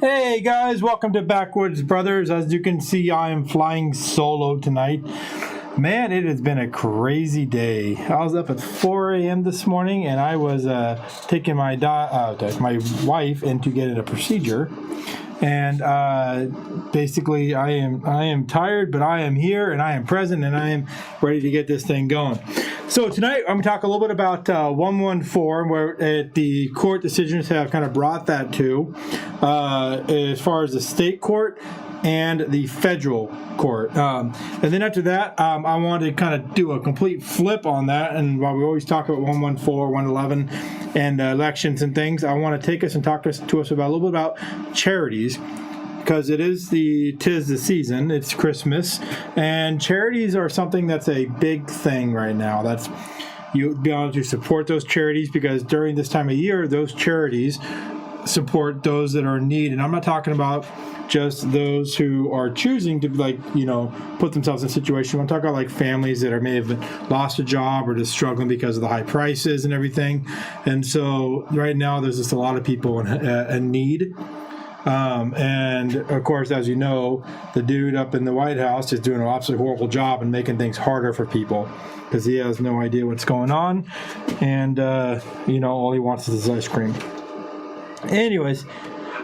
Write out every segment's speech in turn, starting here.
Hey guys, welcome to Backwoods Brothers. As you can see, I am flying solo tonight. Man, it has been a crazy day. I was up at 4 a.m. this morning, and I was taking my wife in to get a procedure. And basically, I am tired, but I am here, and I am present, and I am ready to get this thing going. So tonight, I'm going to talk a little bit about 114, where the court decisions have kind of brought that to, as far as the state court and the federal court. And then after that, I wanted to kind of do a complete flip on that. And while we always talk about 114, 111, and elections and things, I want to take us and talk to us about a little bit about charities. Because tis the season, it's Christmas, and charities are something that's a big thing right now. That's you be able to support those charities, because during this time of year, those charities support those that are in need. And I'm not talking about just those who are choosing to put themselves in a situation. I'm talking about families that may have lost a job or just struggling because of the high prices and everything. And so right now, there's just a lot of people in need. And of course, as you know, the dude up in the White House is doing an absolutely horrible job and making things harder for people because he has no idea what's going on. And, all he wants is his ice cream. Anyways,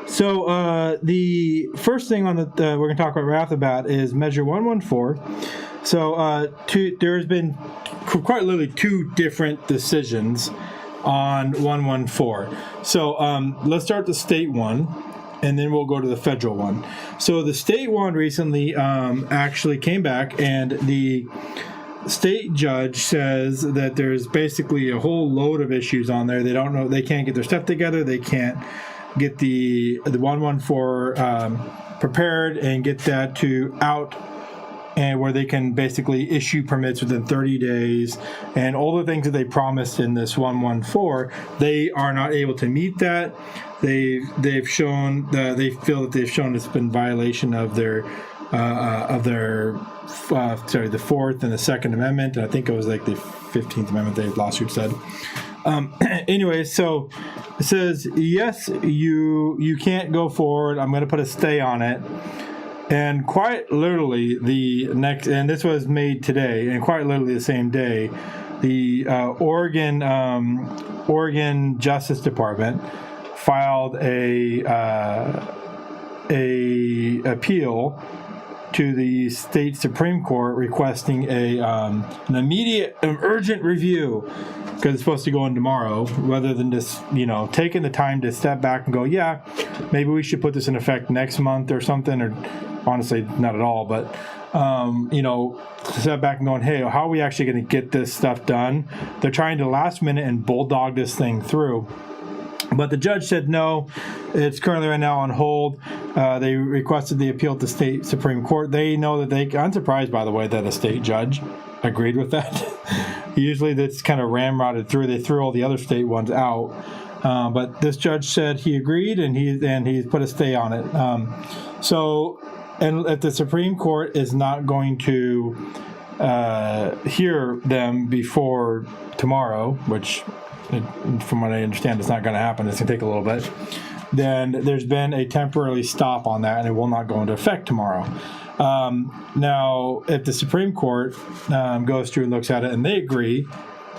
so the first thing on we're going to talk about right off the bat is Measure 114. So there's been quite literally two different decisions on 114. So let's start the state one, and then we'll go to the federal one. So the state one recently actually came back, and the state judge says that there's basically a whole load of issues on there. They don't know, they can't get their stuff together. They can't get the 114 prepared and get that to out, and where they can basically issue permits within 30 days. And all the things that they promised in this 114, they are not able to meet that. They feel that they've shown it's been violation of the Fourth and the Second Amendment. And I think it was like the 15th Amendment the lawsuit said. Anyway, so it says, yes, you can't go forward. I'm going to put a stay on it. And quite literally and this was made today, and quite literally the same day, the Oregon Justice Department filed a appeal to the state Supreme Court requesting an urgent review, because it's supposed to go in tomorrow, rather than just, taking the time to step back and go, yeah, maybe we should put this in effect next month or something, or honestly, not at all, but, step back and going, hey, how are we actually going to get this stuff done? They're trying to last minute and bulldog this thing through. But the judge said no, it's currently right now on hold. They requested the appeal to the state Supreme Court. They know that I'm surprised, by the way, that a state judge agreed with that. Usually that's kind of ramrodded through. They threw all the other state ones out. But this judge said he agreed, and he put a stay on it. And if the Supreme Court is not going to hear them before tomorrow, which from what I understand, it's not going to happen. It's going to take a little bit. Then there's been a temporary stop on that, and it will not go into effect tomorrow. Now, if the Supreme Court goes through and looks at it, and they agree,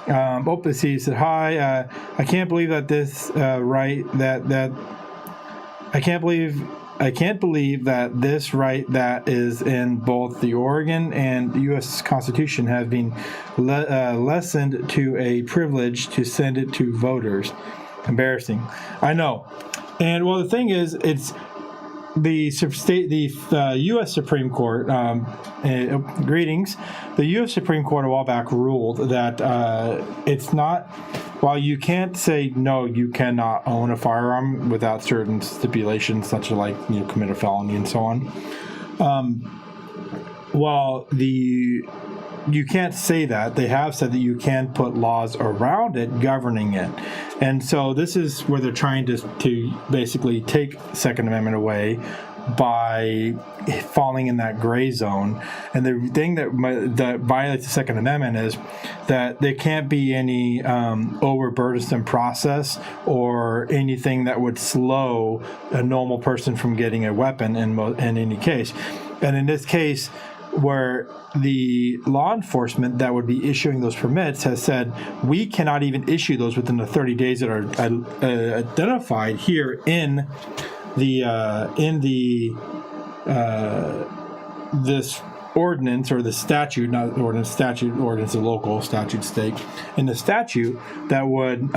he said, "Hi, I can't believe that this I can't believe that this right that is in both the Oregon and the U.S. Constitution has been lessened to a privilege to send it to voters." Embarrassing. I know. And well, the thing is, it's the U.S. Supreme Court, greetings, the U.S. Supreme Court a while back ruled that it's not, while you can't say, no, you cannot own a firearm without certain stipulations, such as commit a felony and so on, while you can't say that, they have said that you can put laws around it governing it. And so this is where they're trying to basically take Second Amendment away, by falling in that gray zone. And the thing that violates the Second Amendment is that there can't be any overburdensome process or anything that would slow a normal person from getting a weapon in any case. And in this case, where the law enforcement that would be issuing those permits has said we cannot even issue those within the 30 days that are identified here in this ordinance, or the statute, not ordinance, statute, ordinance, a local statute, state, in the statute that would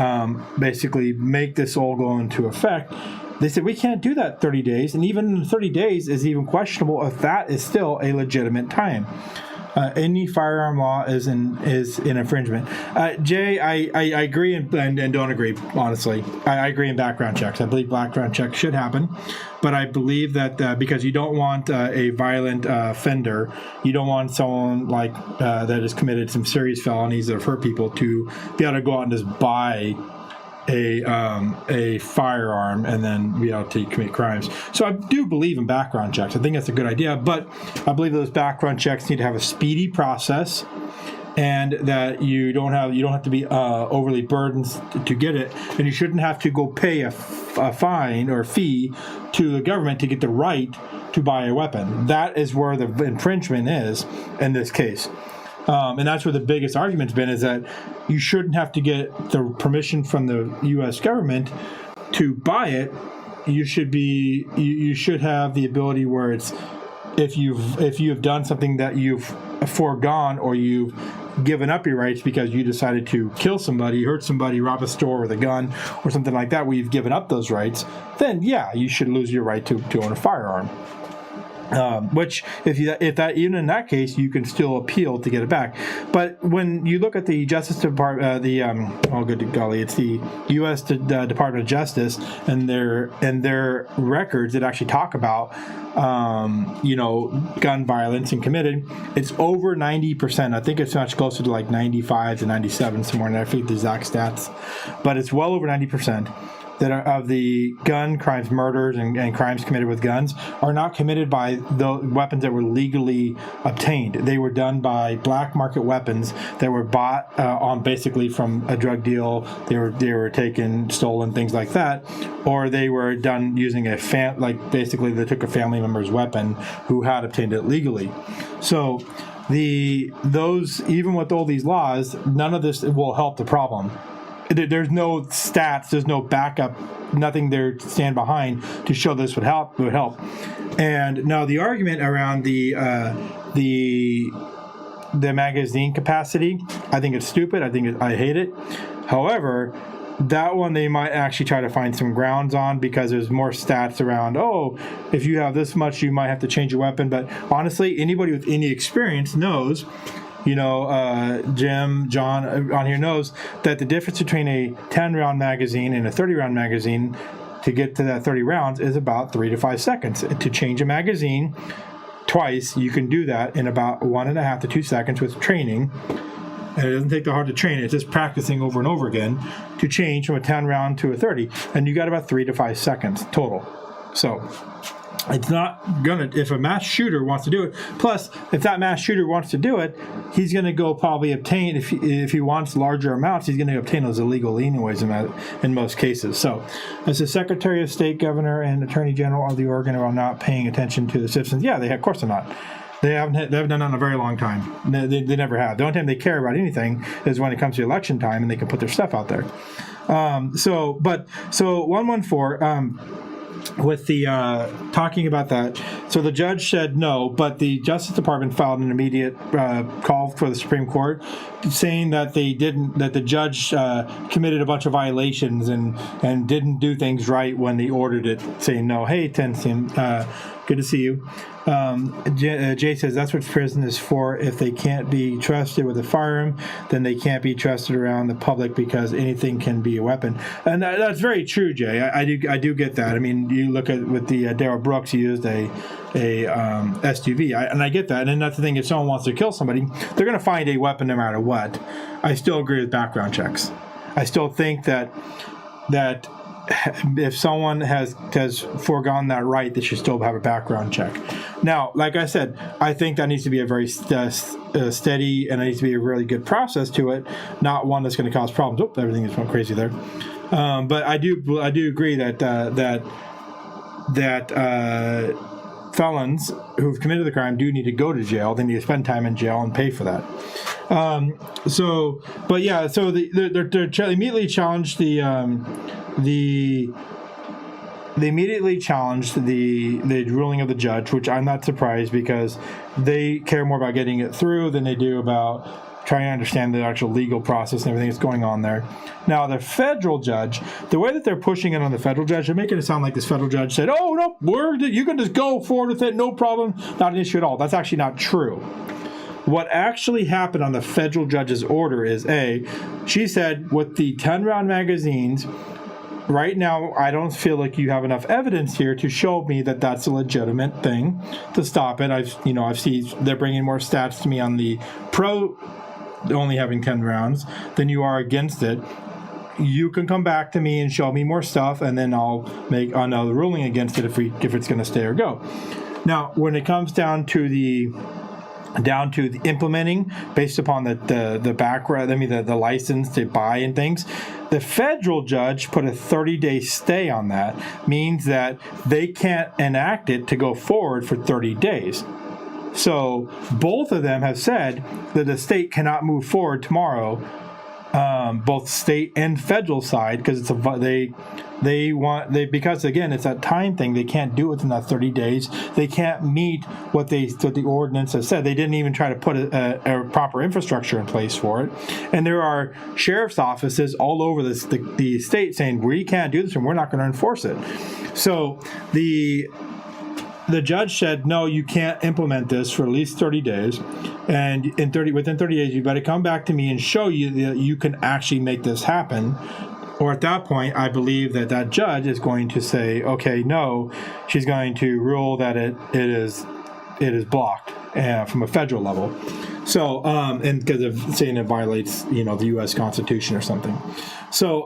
basically make this all go into effect. They said we can't do that 30 days, and even 30 days is even questionable if that is still a legitimate time. Any firearm law is an infringement. Jay, I agree and don't agree, honestly. I agree in background checks. I believe background checks should happen, but I believe that because you don't want a violent offender, you don't want someone like that has committed some serious felonies that have hurt people to be able to go out and just buy a firearm and then be able to commit crimes. So I do believe in background checks. I think that's a good idea, but I believe those background checks need to have a speedy process, and that you don't have to be overly burdened to get it, and you shouldn't have to go pay a fine or fee to the government to get the right to buy a weapon. That is where the infringement is in this case. And that's where the biggest argument's been, is that you shouldn't have to get the permission from the U.S. government to buy it. You should have the ability where it's if you've done something that you've foregone, or you've given up your rights because you decided to kill somebody, hurt somebody, rob a store with a gun, or something like that, where you've given up those rights, then yeah, you should lose your right to own a firearm. Which, if that even in that case, you can still appeal to get it back. But when you look at the Justice Department, it's the U.S. Department of Justice and their records that actually talk about gun violence and committed, it's over 90%. I think it's much closer to like 95 to 97 somewhere. And I forget the exact stats, but it's well over 90%. That are of the gun crimes, murders, and crimes committed with guns are not committed by the weapons that were legally obtained. They were done by black market weapons that were bought on basically from a drug deal. They were taken, stolen, things like that, or they were done using basically they took a family member's weapon who had obtained it legally. So those even with all these laws, none of this will help the problem. There's no stats, there's no backup, nothing there to stand behind to show this would help. And now the argument around the magazine capacity, I think it's stupid. I hate it. However, that one they might actually try to find some grounds on, because there's more stats around, if you have this much, you might have to change your weapon. But honestly, anybody with any experience knows, Jim, John on here knows that the difference between a 10-round magazine and a 30-round magazine, to get to that 30 rounds, is about 3 to 5 seconds. To change a magazine twice, you can do that in about 1.5 to 2 seconds with training. And it doesn't take that hard to train. It's just practicing over and over again to change from a 10-round to a 30. And you got about 3 to 5 seconds total. So it's not gonna, if a mass shooter wants to do it. Plus, if that mass shooter wants to do it, he's gonna go probably obtain, if he wants larger amounts, he's gonna obtain those illegally anyways in most cases. So, as the Secretary of State, Governor, and Attorney General of the Oregon are not paying attention to the citizens, yeah, of course they're not. They haven't done that in a very long time. They never have. The only time they care about anything is when it comes to election time and they can put their stuff out there. So 114. With the talking about that, so the judge said no, but the Justice Department filed an immediate call for the Supreme Court, saying that the judge committed a bunch of violations and didn't do things right when they ordered it, saying no. Hey, Tenzin, good to see you. Jay says that's what prison is for. If they can't be trusted with a firearm, then they can't be trusted around the public, because anything can be a weapon. And that's very true, Jay. I do get that. I mean, you look at with the Darrell Brooks, he used a SUV, and I get that. And that's the thing: if someone wants to kill somebody, they're going to find a weapon no matter what. I still agree with background checks. I still think that if someone has foregone that right, they should still have a background check. Now, like I said, I think that needs to be a very steady, and it needs to be a really good process to it, not one that's going to cause problems. Oh, everything is going crazy there. But I do agree that felons who've committed the crime do need to go to jail. They need to spend time in jail and pay for that. So they immediately challenged the ruling of the judge, which I'm not surprised, because they care more about getting it through than they do about trying to understand the actual legal process and everything that's going on there. Now, the federal judge, the way that they're pushing it on the federal judge, they're making it sound like this federal judge said, "Oh no, you can just go forward with it, no problem, not an issue at all." That's actually not true. What actually happened on the federal judge's order is, she said, with the 10-round magazines, right now, I don't feel like you have enough evidence here to show me that that's a legitimate thing to stop it. I've seen they're bringing more stats to me on the pro only having 10 rounds than you are against it. You can come back to me and show me more stuff, and then I'll make another ruling against it if it's going to stay or go. Now, when it comes down to the implementing based upon the background, the license to buy and things, the federal judge put a 30-day stay on that. Means that they can't enact it to go forward for 30 days. So both of them have said that the state cannot move forward tomorrow, both state and federal side, because because again it's that time thing. They can't do it within that 30 days. They can't meet what the ordinance has said. They didn't even try to put a proper infrastructure in place for it. And there are sheriff's offices all over the state saying we can't do this and we're not going to enforce it. So the judge said, no, you can't implement this for at least 30 days. And within 30 days, you better come back to me and show you that you can actually make this happen. Or at that point, I believe that judge is going to say, okay, no, she's going to rule that it is blocked from a federal level. So, and because of saying it violates, the U.S. Constitution or something. So,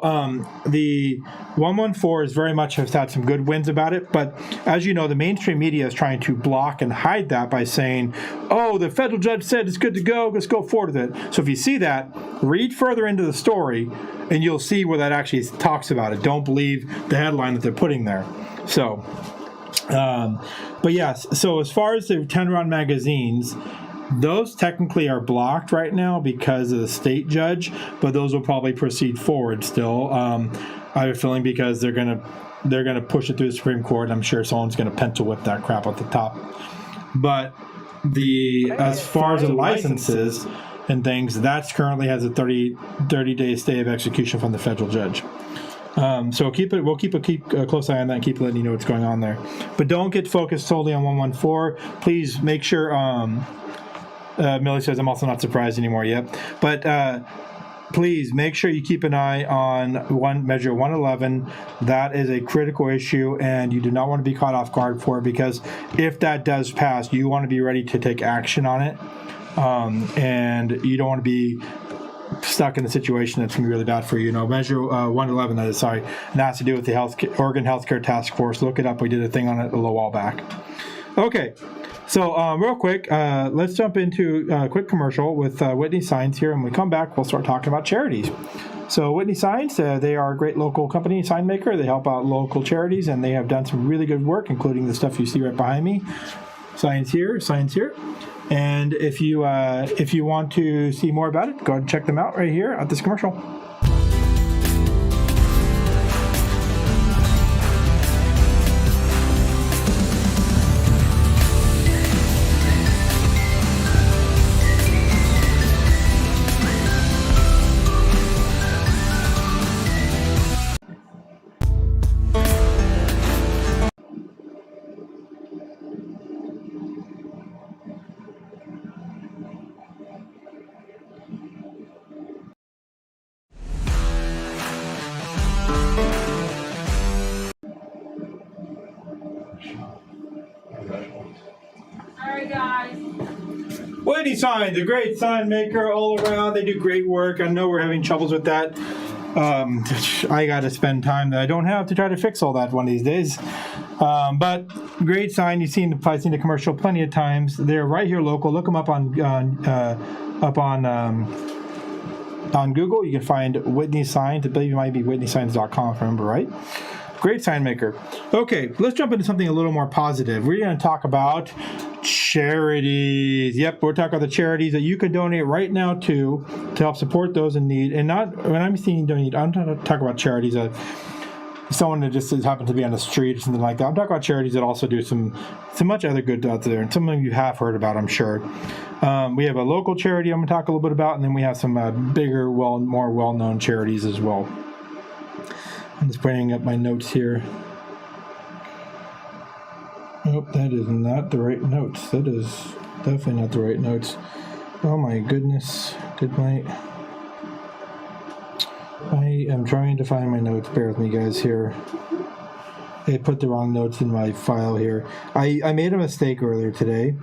the 114 is very much has had some good wins about it, but as you know, the mainstream media is trying to block and hide that by saying, "Oh, the federal judge said it's good to go. Let's go forward with it." So, if you see that, read further into the story, and you'll see where that actually talks about it. Don't believe the headline that they're putting there. So, but yes. So, as far as the 10-round magazines, those technically are blocked right now because of the state judge, but those will probably proceed forward still. I have a feeling because they're gonna push it through the Supreme Court. I'm sure someone's gonna pencil whip that crap at the top. But as far as the licenses and things, that's currently has a 30-day stay of execution from the federal judge. So we'll keep a close eye on that and keep letting you know what's going on there. But don't get focused solely on 114. Please make sure. Millie says, I'm also not surprised anymore yet. But please make sure you keep an eye on Measure 111. That is a critical issue, and you do not want to be caught off guard for it, because if that does pass, you want to be ready to take action on it. And you don't want to be stuck in a situation that's going to be really bad for you. Measure 111, that is, sorry, and that has to do with the Oregon Healthcare Task Force. Look it up. We did a thing on it a little while back. Okay. So real quick, let's jump into a quick commercial with Whitney Signs here. And when we come back, we'll start talking about charities. So Whitney Signs, they are a great local company, sign maker. They help out local charities, and they have done some really good work, including the stuff you see right behind me. Signs here. And if you want to see more about it, go ahead and check them out right here at this commercial. Whitney Signs, a great sign maker all around. They do great work. I know we're having troubles with that I got to spend time that I don't have to try to fix all that one of these days. But great sign. I've seen the commercial plenty of times. They're right here local. Look them up on Google. You can find Whitney Signs. I believe it might be whitneysigns.com if I remember right. Great sign maker. Okay, let's jump into something a little more positive. We're going to talk about charities. Yep, we're talking about the charities that you can donate right now to help support those in need. And not when I'm saying donate, I'm talking about charities that someone that just happens to be on the street or something like that. I'm talking about charities that also do some much other good out there, and some of you have heard about, I'm sure. We have a local charity I'm going to talk a little bit about, and then we have some bigger, more well-known charities as well. I'm just bringing up my notes here. Nope, that is not the right notes. That is definitely not the right notes. Oh my goodness. I am trying to find my notes. Bear with me, guys, here. I put the wrong notes in my file here. I made a mistake earlier today.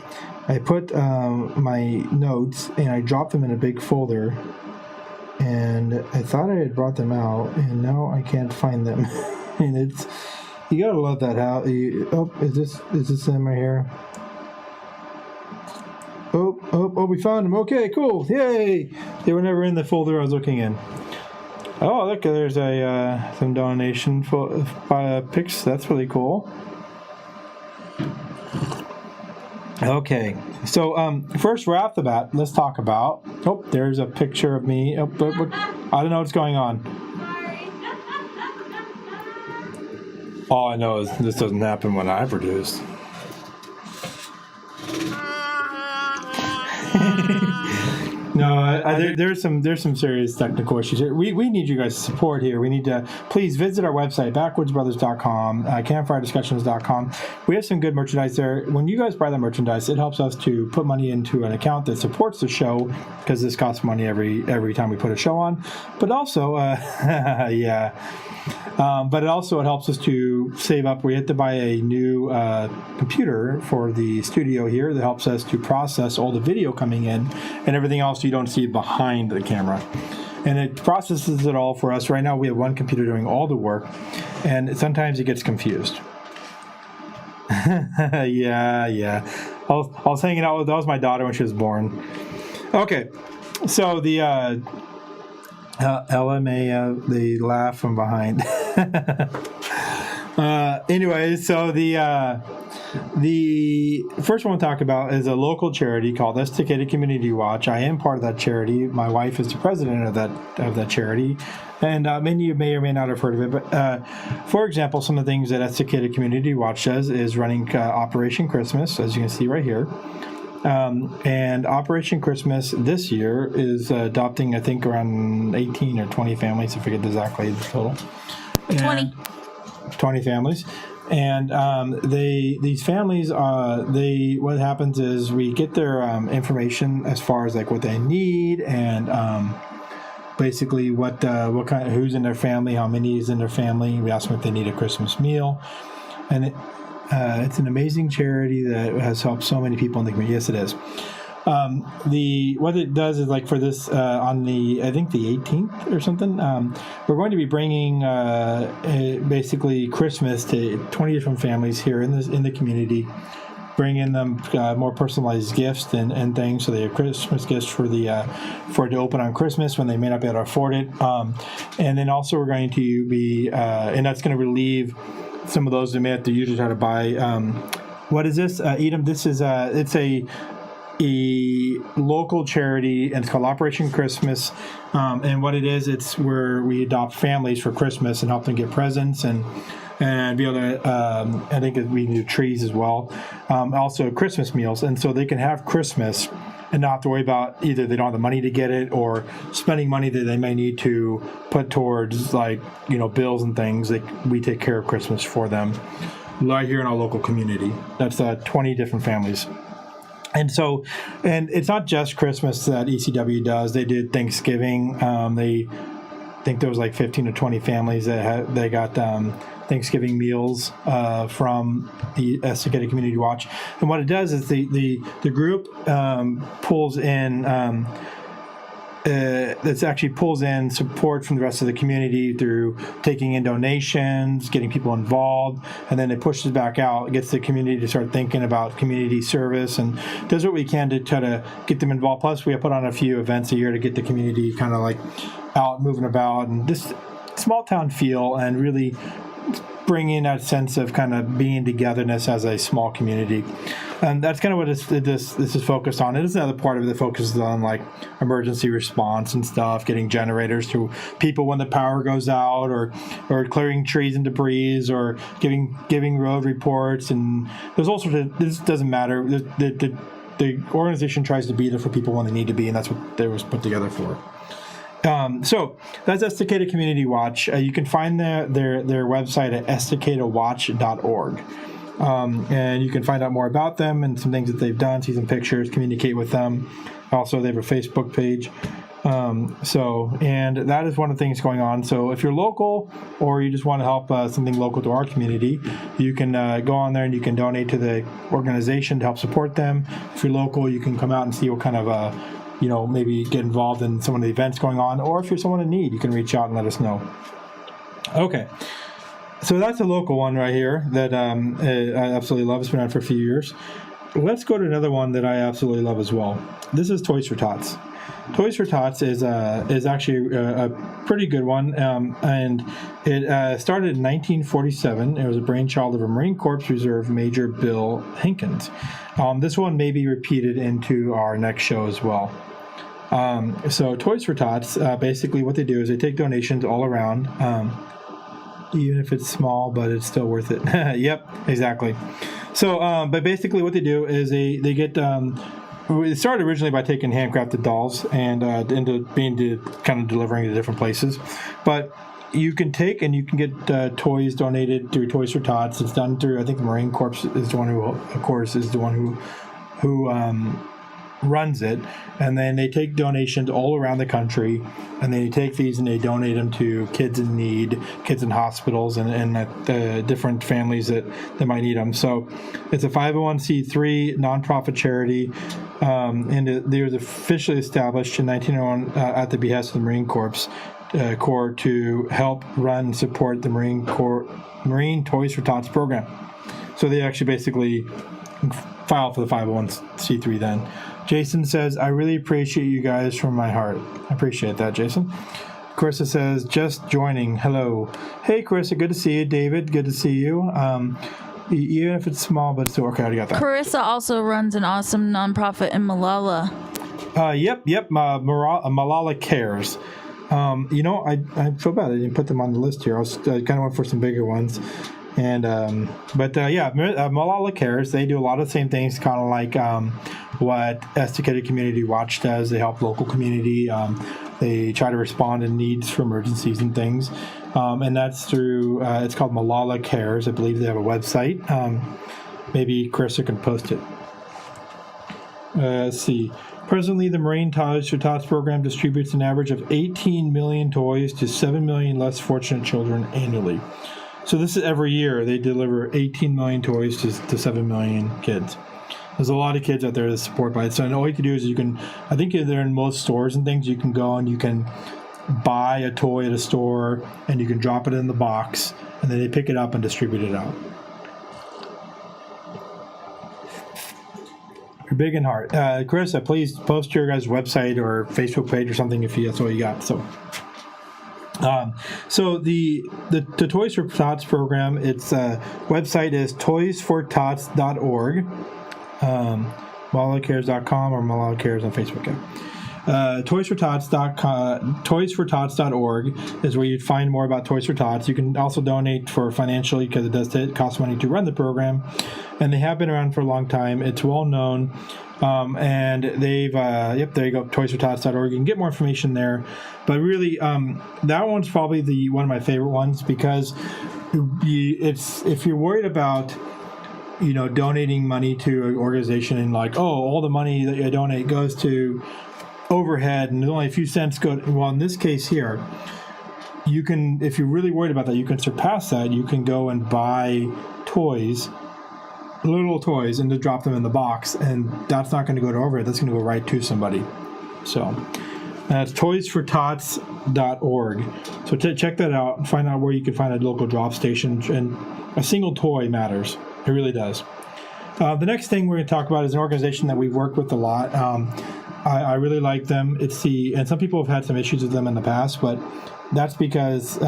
I put my notes and I dropped them in a big folder. And I thought I had brought them out, and now I can't find them. And you gotta love that. Is this them right here? Oh, we found them. Okay, cool, yay! They were never in the folder I was looking in. Oh, look, there's some donation pics. That's really cool. Okay, so first right off the bat, let's talk about. Oh, there's a picture of me. Oh, I don't know what's going on. All I know is this doesn't happen when I produce. No, there's some serious technical issues here. We need you guys' support here. We need to please visit our website, backwoodsbrothers.com, campfirediscussions.com. We have some good merchandise there. When you guys buy the merchandise, it helps us to put money into an account that supports the show, because this costs money every time we put a show on. But also, yeah. But it helps us to save up. We have to buy a new computer for the studio here that helps us to process all the video coming in and everything else you don't see behind the camera. And it processes it all for us. Right now we have one computer doing all the work, and sometimes it gets confused. Yeah. I was hanging out that was my daughter when she was born. Okay, so the LMA, they laugh from behind. Anyway, so the first one we'll talk about is a local charity called Esticated Community Watch. I am part of that charity. My wife is the president of that charity, and many of you may or may not have heard of it. But for example, some of the things that Esticated Community Watch does is running Operation Christmas, as you can see right here. And Operation Christmas this year is adopting, I think, around 18 or 20 families. I forget exactly the total. 20 families. And these families, what happens is we get their information as far as like what they need and basically what kind, who's in their family, how many is in their family. We ask them if they need a Christmas meal, and it's an amazing charity that has helped so many people in the community. Yes, it is. What it does is, like, for this on I think the 18th or something, we're going to be bringing basically Christmas to 20 different families here in the community, bringing them more personalized gifts and things, so they have Christmas gifts for it to open on Christmas when they may not be able to afford it, and then also we're going to be and that's going to relieve some of those that may have to usually try to buy. What is this, Edom? This is it's a local charity, and it's called Operation Christmas. And what it is, it's where we adopt families for Christmas and help them get presents and be able to. I think we do trees as well. Also Christmas meals, and so they can have Christmas and not have to worry about either they don't have the money to get it or spending money that they may need to put towards, like, bills and things. We take care of Christmas for them right here in our local community. That's 20 different families. And so, and it's not just Christmas that ECW does. They did Thanksgiving. They think there was like 15 to 20 families that they got Thanksgiving meals from the Esticated Community Watch. And what it does is the group pulls in this actually pulls in support from the rest of the community through taking in donations, getting people involved, and then it pushes back out, gets the community to start thinking about community service, and does what we can to try to get them involved. Plus, we put on a few events a year to get the community kind of like out, moving about, and just small town feel, and really bring in that sense of kind of being togetherness as a small community. And that's kind of what this is focused on. It is another part of it that focuses on like emergency response and stuff, getting generators to people when the power goes out, or clearing trees and debris, or giving road reports. And there's all sorts of, this doesn't matter. The organization tries to be there for people when they need to be, and that's what they was put together for. So that's Estacada Community Watch. You can find their website at estacadawatch.org. And you can find out more about them and some things that they've done, see some pictures, communicate with them. Also, they have a Facebook page. And that is one of the things going on. So if you're local, or you just want to help something local to our community, you can go on there and you can donate to the organization to help support them. If you're local, you can come out and see what kind of maybe get involved in some of the events going on, or if you're someone in need, you can reach out and let us know. Okay, so that's a local one right here that I absolutely love. It's been out for a few years. Let's go to another one that I absolutely love as well. This is Toys for Tots. Toys for Tots is actually a pretty good one, and it started in 1947. It was a brainchild of a Marine Corps Reserve Major Bill Hankins. This one may be repeated into our next show as well. So Toys for Tots, basically what they do is they take donations all around, even if it's small, but it's still worth it. Yep, exactly. So, but basically what they do is they get... it started originally by taking handcrafted dolls and kind of delivering to different places. But you can take and you can get toys donated through Toys for Tots. It's done through, I think the Marine Corps is the one who, of course, is the one who runs it. And then they take donations all around the country, and they take these and they donate them to kids in need, kids in hospitals, and different families that might need them. So it's a 501c3 nonprofit charity, and it was officially established in 1901 at the behest of the Marine Corps to help run and support the Marine Toys for Tots program. So they actually basically filed for the 501c3 then. Jason says, I really appreciate you guys from my heart. I appreciate that, Jason. Carissa says, just joining. Hello. Hey, Carissa, good to see you. David, good to see you. Even if it's small, but still, okay, I already got that. Carissa also runs an awesome nonprofit in Malala. Yep. Malala Cares. I feel bad I didn't put them on the list here. I kind of went for some bigger ones. And Malala Cares, they do a lot of the same things, kind of like what Estacada Community Watch does. They help local community. They try to respond to needs for emergencies and things. And that's through, it's called Malala Cares. I believe they have a website. Maybe Carissa can post it. Let's see. Presently, the Marine Toys for Tots program distributes an average of 18 million toys to 7 million less fortunate children annually. So this is every year. They deliver 18 million toys to 7 million kids. There's a lot of kids out there to support by it. So all you can do is I think they're in most stores and things, you can go and you can buy a toy at a store and you can drop it in the box and then they pick it up and distribute it out. You're big in heart. Carissa, please post your guys' website or Facebook page or something if that's all you got. So the Toys for Tots program, its website is toysfortots.org, malalacares.com, or Malala Cares on Facebook. Toysfortots.org is where you'd find more about Toys for Tots. You can also donate for financially because it does cost money to run the program, and they have been around for a long time. It's well known, and they've there you go, toysfortots.org. You can get more information there, but really that one's probably one of my favorite ones because if you're worried about donating money to an organization and all the money that you donate goes to overhead and only a few cents go in this case here, you can, if you're really worried about that, you can surpass that. You can go and buy little toys, and to drop them in the box, and that's not going to go to overhead. That's going to go right to somebody. So It's toysfortots.org. So check that out and find out where you can find a local drop station. And a single toy matters. It really does. The next thing we're going to talk about is an organization that we've worked with a lot. I really like them. And some people have had some issues with them in the past, but that's because they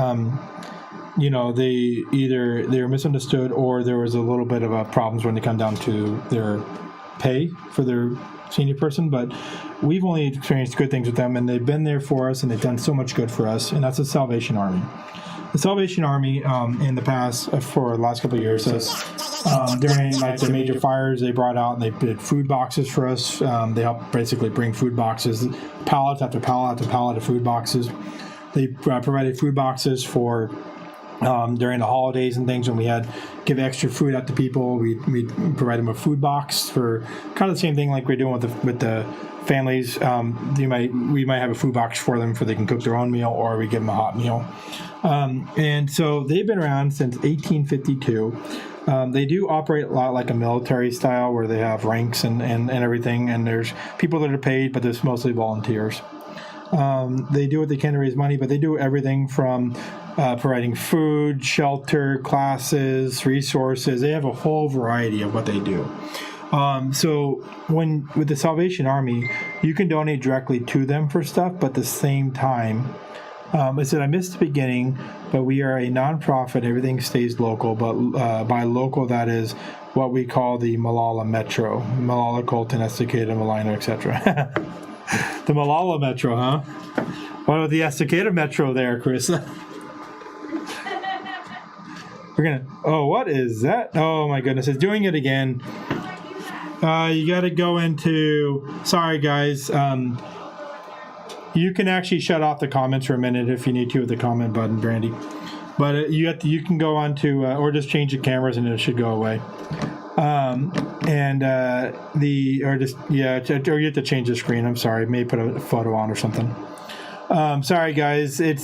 were misunderstood, or there was a little bit of problems when they come down to their pay for their senior person. But we've only experienced good things with them, and they've been there for us, and they've done so much good for us. And that's the Salvation Army. The Salvation Army, in the past, for the last couple of years, during the major fires, they brought out and they did food boxes for us. They helped basically bring food boxes, pallet after pallet after pallet of food boxes. They provided food boxes for during the holidays and things when we had give extra food out to people. We provide them a food box for kind of the same thing like we're doing with the families. We might have a food box for them they can cook their own meal, or we give them a hot meal. And so they've been around since 1852. They do operate a lot like a military style where they have ranks and everything, and there's people that are paid, but there's mostly volunteers. They do what they can to raise money, but they do everything from providing food, shelter, classes, resources. They have a whole variety of what they do. So with the Salvation Army, you can donate directly to them for stuff, but at the same time, I said I missed the beginning, but we are a nonprofit. Everything stays local, but by local, that is what we call the Malala Metro. Malala, Colton, Estacada, Malina, etc. The Malala Metro, huh? What about the Estacada Metro there, Chris? What is that? Oh my goodness, it's doing it again. You got to go into, sorry guys, you can actually shut off the comments for a minute if you need to with the comment button, Brandy. But you can go on to, or just change the cameras and it should go away. Or you have to change the screen. I'm sorry, maybe put a photo on or something. Sorry guys, they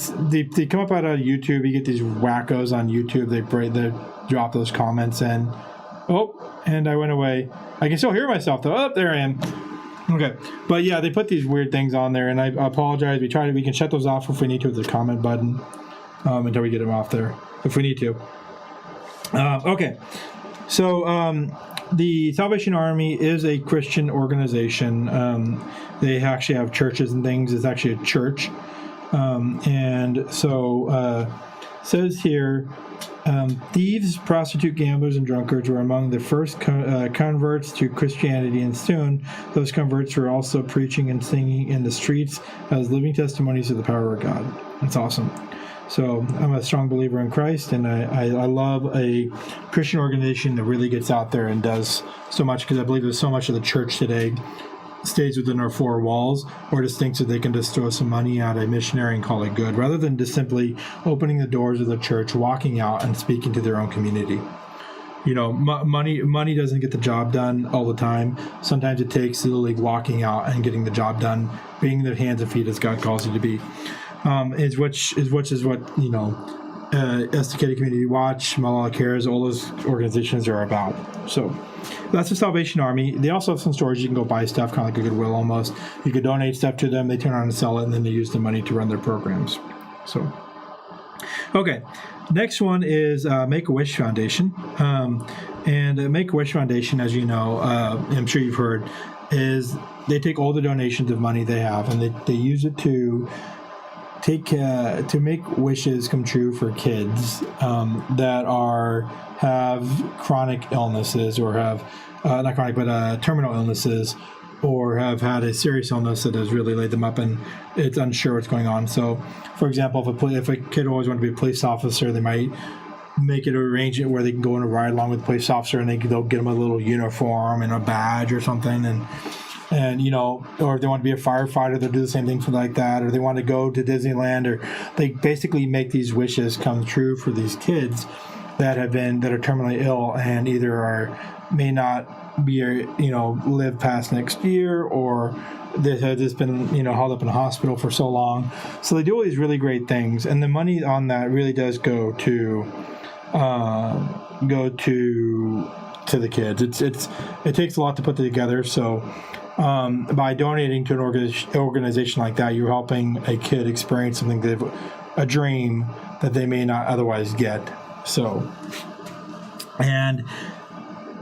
come up out of YouTube. You get these wackos on YouTube. They drop those comments and I went away. I can still hear myself though. Oh, there I am. Okay, but yeah, they put these weird things on there, and I apologize. We can shut those off if we need to with the comment button until we get them off there if we need to. Okay, so the Salvation Army is a Christian organization. They actually have churches and things. It's actually a church, and so says here. Thieves, prostitute, gamblers, and drunkards were among the first converts to Christianity, and soon those converts were also preaching and singing in the streets as living testimonies of the power of God. That's awesome. So I'm a strong believer in Christ, and I love a Christian organization that really gets out there and does so much, because I believe there's so much of the church today stays within our four walls, or just thinks that they can just throw some money at a missionary and call it good, rather than just simply opening the doors of the church, walking out and speaking to their own community. Money doesn't get the job done all the time. Sometimes it takes literally walking out and getting the job done, being the hands and feet as God calls you to be. Is what Estacada Community Watch, Malala Cares, all those organizations are about. So that's the Salvation Army. They also have some stores you can go buy stuff, kind of like a Goodwill almost. You could donate stuff to them. They turn around and sell it, and then they use the money to run their programs. So, okay. Next one is Make-A-Wish Foundation. And Make-A-Wish Foundation, as you know, I'm sure you've heard, is they take all the donations of money they have, and they use it to make wishes come true for kids that have chronic illnesses, or have not chronic but terminal illnesses, or have had a serious illness that has really laid them up and it's unsure what's going on. So, for example, if a kid always wanted to be a police officer, they might make it arrangement where they can go on a ride along with the police officer, and they'll get them a little uniform and a badge or something, and or if they want to be a firefighter, they'll do the same thing for like that, or they want to go to Disneyland, or they basically make these wishes come true for these kids that are terminally ill and either may not be live past next year, or they have just been held up in a hospital for so long. So they do all these really great things, and the money on that really does go to the kids. It takes a lot to put together. So by donating to an organization like that, you're helping a kid experience something a dream that they may not otherwise get. So, and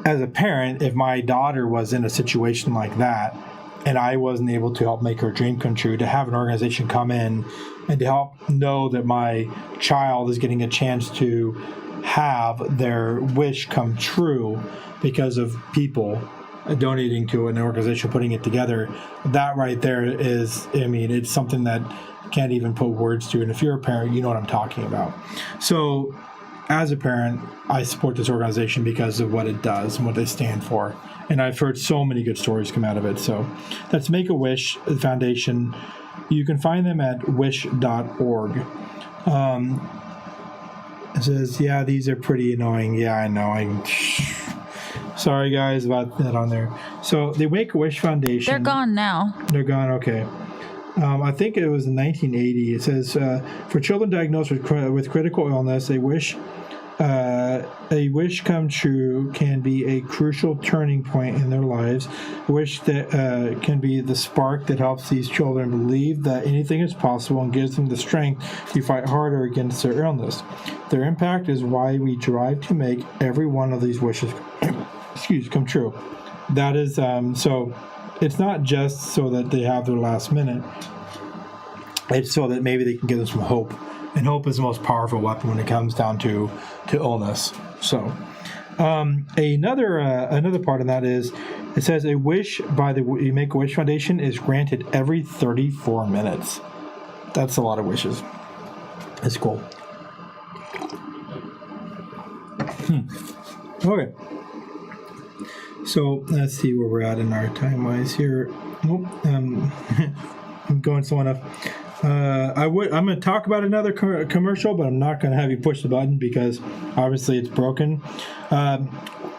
as a parent, if my daughter was in a situation like that and I wasn't able to help make her dream come true, to have an organization come in and to help know that my child is getting a chance to have their wish come true because of people donating to an organization, putting it together, that right there is, I mean, it's something that can't even put words to. And if you're a parent, you know what I'm talking about. So as a parent, I support this organization because of what it does and what they stand for. And I've heard so many good stories come out of it. So that's Make-A-Wish Foundation. You can find them at wish.org. It says, yeah, these are pretty annoying. Yeah, I know. Sorry, guys, about that on there. So the Make-A-Wish Foundation. They're gone now. They're gone, okay. I think it was in 1980. It says, for children diagnosed with critical illness, a wish come true can be a crucial turning point in their lives. A wish that can be the spark that helps these children believe that anything is possible and gives them the strength to fight harder against their illness. Their impact is why we drive to make every one of these wishes come true. That is, so it's not just so that they have their last minute. It's so that maybe they can give them some hope. And hope is the most powerful weapon when it comes down to illness. So another part of that is, it says a wish by the Make-A-Wish Foundation is granted every 34 minutes. That's a lot of wishes. It's cool. Okay. So let's see where we're at in our time-wise here. Nope. I'm going slow enough. I'm going to talk about another commercial, but I'm not going to have you push the button because obviously it's broken.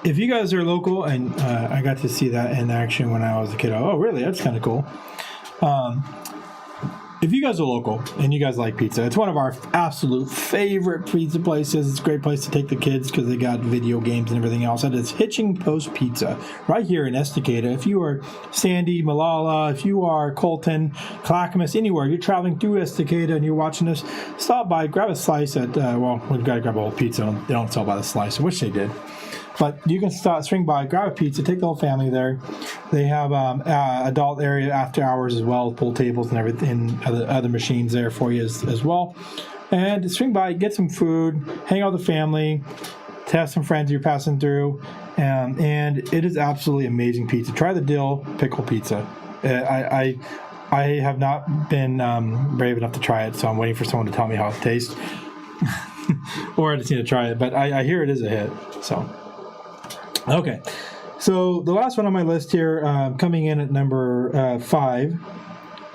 If you guys are local, and I got to see that in action when I was a kid. Oh, really? That's kind of cool. If you guys are local and you guys like pizza, it's one of our absolute favorite pizza places. It's a great place to take the kids because they got video games and everything else. That is Hitching Post Pizza right here in Estacada. If you are Sandy, Malala, if you are Colton, Clackamas, anywhere, you're traveling through Estacada and you're watching this, stop by, grab a slice at, we've got to grab a whole pizza. They don't sell by the slice. I wish they did. But you can swing by, grab a pizza, take the whole family there. They have adult area after hours as well, pool tables and everything, other machines there for you as well. And swing by, get some food, hang out with the family, have some friends you're passing through, and it is absolutely amazing pizza. Try the dill pickle pizza. I have not been brave enough to try it, so I'm waiting for someone to tell me how it tastes. Or I just need to try it, but I hear it is a hit, so... Okay, so the last one on my list here, coming in at number 5.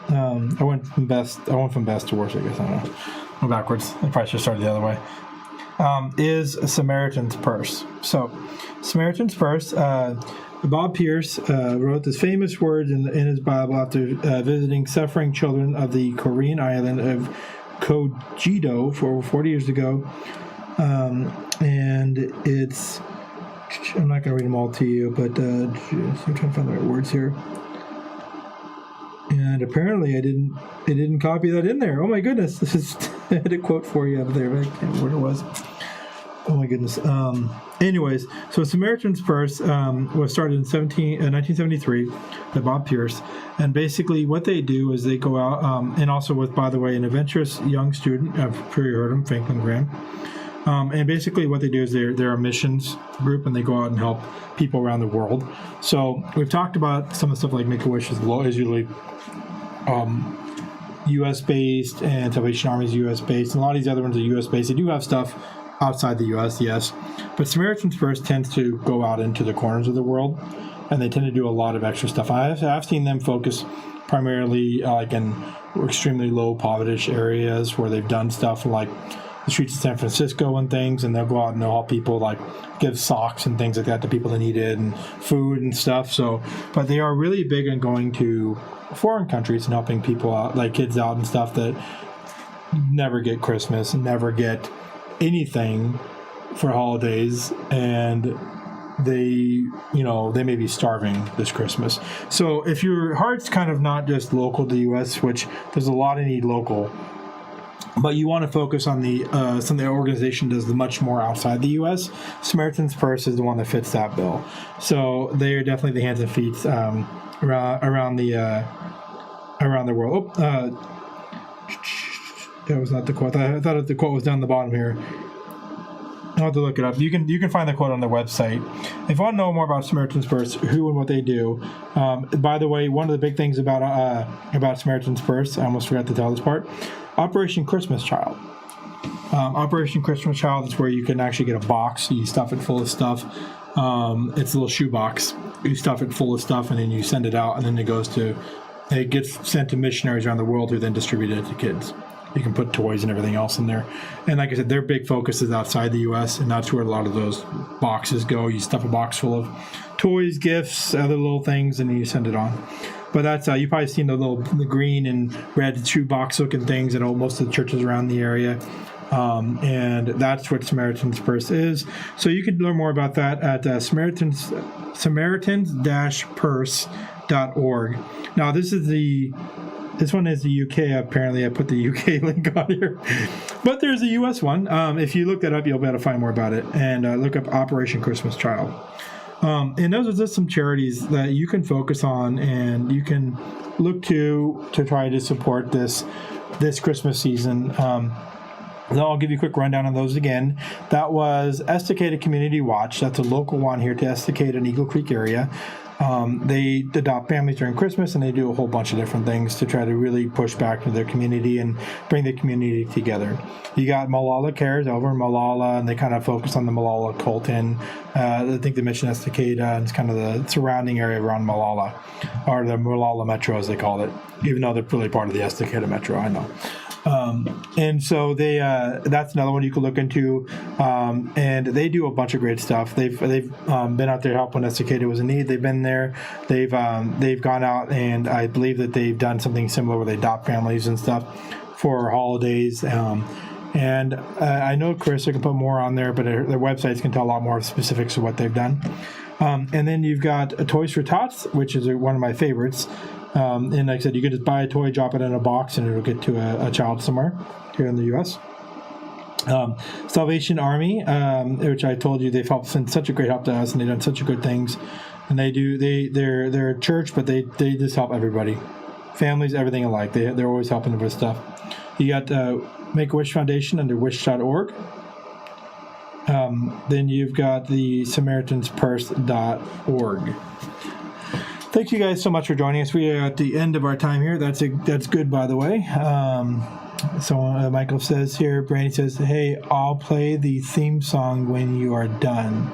I went from best to worst, I guess. I don't know. I'm backwards. I probably should have started the other way. Is Samaritan's Purse. So, Samaritan's Purse. Bob Pierce wrote this famous words in his Bible after visiting suffering children of the Korean island of Kojedo for over 40 years ago, and it's. I'm not going to read them all to you, but I'm trying to find the right words here. And apparently it didn't copy that in there. Oh my goodness. I had a quote for you out of there, but I can't remember what it was. Oh my goodness. Anyways, so Samaritan's Purse was started in 1973 by Bob Pierce. And basically what they do is they go out, and also with, by the way, an adventurous young student, I've pretty heard him, Franklin Graham. And basically what they do is they're a missions group, and they go out and help people around the world. So we've talked about some of the stuff like Make-A-Wish is usually U.S.-based, and Salvation Army is U.S.-based, and a lot of these other ones are U.S.-based. They do have stuff outside the U.S., yes. But Samaritan's Purse tends to go out into the corners of the world, and they tend to do a lot of extra stuff. I've seen them focus primarily like in extremely low poverty areas where they've done stuff like the streets of San Francisco and things, and they'll go out and they'll help people, like give socks and things like that to people that need it, and food and stuff. So, but they are really big on going to foreign countries and helping people out, like kids out and stuff that never get Christmas and never get anything for holidays, and they may be starving this Christmas. So if your heart's kind of not just local to the U.S., which there's a lot of need local, but you want to focus on the something the organization does much more outside the U.S., Samaritan's Purse is the one that fits that bill. So they are definitely the hands and feet around the world. That was not the quote. I thought the quote was down the bottom here. I'll have to look it up. You can find the quote on their website. If you want to know more about Samaritan's Purse, who and what they do, by the way, one of the big things about Samaritan's Purse, I almost forgot to tell this part, Operation Christmas Child. Operation Christmas Child is where you can actually get a box. You stuff it full of stuff. It's a little shoe box. You stuff it full of stuff, and then you send it out, and then it gets sent to missionaries around the world who then distribute it to kids. You can put toys and everything else in there. And like I said, their big focus is outside the U.S., and that's where a lot of those boxes go. You stuff a box full of toys, gifts, other little things, and then you send it on. But that's you've probably seen the green and red shoe box looking things at most of the churches around the area. And that's what Samaritan's Purse is. So you can learn more about that at Samaritans-Purse.org. Now this one is the UK. Apparently, I put the UK link on here, but there's a US one. If you look that up, you'll be able to find more about it. And look up Operation Christmas Child. And those are just some charities that you can focus on, and you can look to try to support this Christmas season. I'll give you a quick rundown on those again. That was Estacada Community Watch. That's a local one here to Estacada and Eagle Creek area. They adopt families during Christmas, and they do a whole bunch of different things to try to really push back to their community and bring the community together. You got Malala Cares over in Malala, and they kind of focus on the Malala Colton. I think they mentioned Estacada, and it's kind of the surrounding area around Malala, or the Malala Metro as they call it, even though they're really part of the Estacada Metro, I know. And so that's another one you can look into. And they do a bunch of great stuff. They've been out there helping when Estacada was in need. They've been there. They've gone out, and I believe that they've done something similar where they adopt families and stuff for holidays. And I know Carissa can put more on there, but their websites can tell a lot more specifics of what they've done. And then you've got Toys for Tots, which is one of my favorites. And like I said, you can just buy a toy, drop it in a box, and it'll get to a child somewhere here in the U.S. Salvation Army, which I told you they've sent such a great help to us, and they've done such good things. And they're a church, but they just help everybody, families, everything alike. They're always helping with stuff. You got Make-A-Wish Foundation under wish.org. Then you've got the SamaritansPurse.org. Thank you guys so much for joining us. We are at the end of our time here. That's good, by the way. So Michael says here, Brandy says, hey, I'll play the theme song when you are done.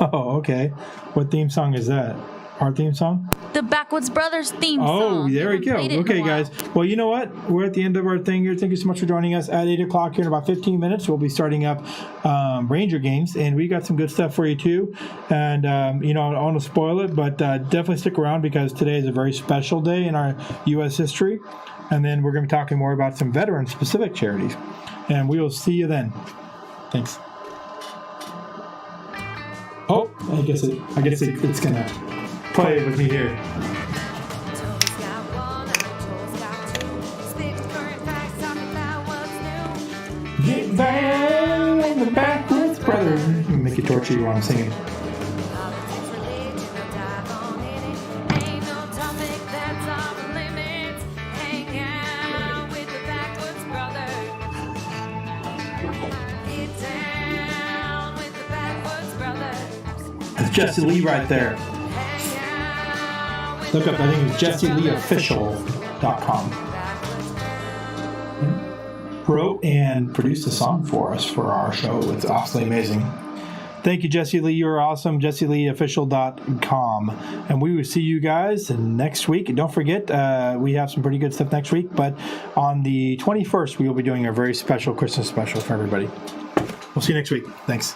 Oh, okay. What theme song is that? Our theme song? The Backwoods Brothers theme song. Oh, there we go. Okay, guys. Well, you know what? We're at the end of our thing here. Thank you so much for joining us. At 8 o'clock here in about 15 minutes, we'll be starting up Ranger games, and we got some good stuff for you, too. And, I don't want to spoil it, but definitely stick around because today is a very special day in our U.S. history. And then we're going to be talking more about some veteran-specific charities. And we will see you then. Thanks. Oh, I guess it's going to play with me here. Get down in the Backwoods Brothers. Make it torture you while I'm singing. That's Jesse Lee right there. Look up, I think it's JesseLeeOfficial.com. Wrote and produced a song for us for our show. It's absolutely amazing. Thank you, Jesse Lee. You're awesome. JesseLeeOfficial.com. And we will see you guys next week. And don't forget, we have some pretty good stuff next week. But on the 21st, we will be doing a very special Christmas special for everybody. We'll see you next week. Thanks.